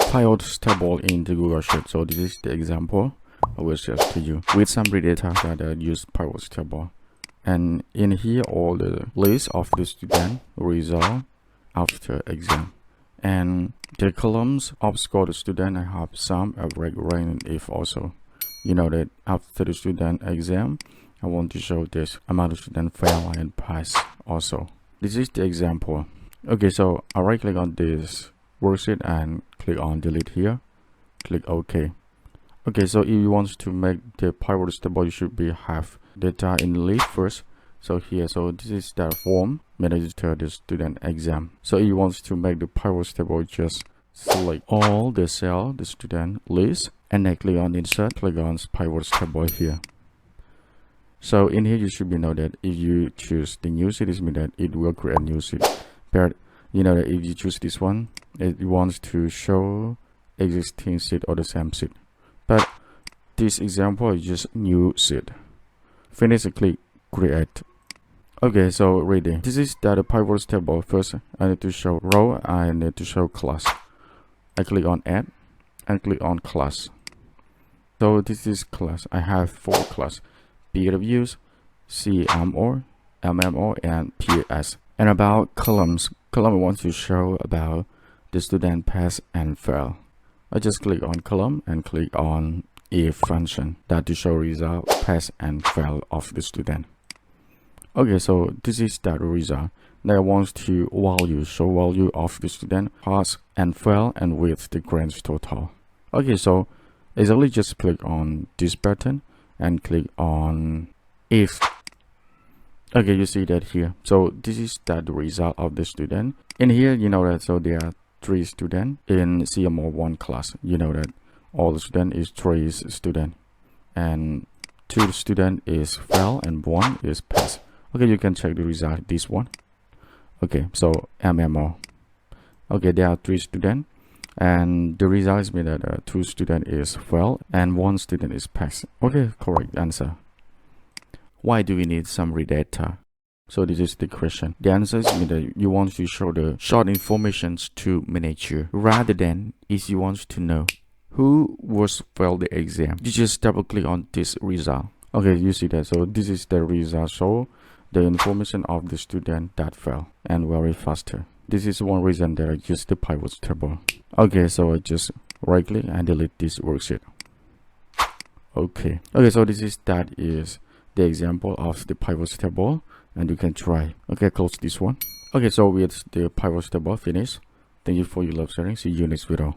pivots table in the Google Sheet. So this is the example I will share to you with some data that use pivots table. And in here, all the list of the student result after exam. And the columns of score the student, I have some average rank if also. You know that after the student exam, I want to show this amount of student fail and pass also. This is the example. Okay, so I right click on this worksheet and click on delete here. Click OK. Okay, so if you want to make the pivot table, you should have data in list first. So here, so this is the form register the student exam. So if you want to make the pivot table, just select all the cell, the student list, and then click on insert, click on pivot table here. So in here, you should know that if you choose the new sheet, it means that it will create a new sheet. But you know that if you choose this one, it wants to show existing sheet or the same sheet. But this example is just new sheet. Finish and click create. Okay, so ready. This is the pivot table. First, I need to show row. I need to show class. I click on add and click on class. So this is class. I have 4 class: PWs, CMO, MMO, and PS. And about columns, column I want to show about the student pass and fail. I just click on column and click on if function that to show result pass and fail of the student. Okay, so this is the result. Now I want to show value of the student pass and fail and with the grades total. Okay, so exactly just click on this button and click on if. Okay, you see that here. So this is the result of the student. In here, you know that so there are 3 students in CMO1 class. You know that all the student is 3 students, and 2 student is fail and 1 is pass. Okay, you can check the result. This one. Okay, so MMO. Okay, there are 3 students, and the result is mean that 2 student is fail and 1 student is pass. Okay, correct answer. Why do we need summary data? So this is the question. The answer is that you want to show the short information to manager rather than if you want to know who was failed the exam. You just double click on this result. Okay, you see that. So this is the result. So the information of the student that failed and very faster. This is one reason that I use the pivot table. Okay, so I just right click and delete this worksheet. Okay, so this is the example of the pivot table, and you can try. Okay, close this one. Okay, so with the pivot table finished. Thank you for your love sharing. See you next video.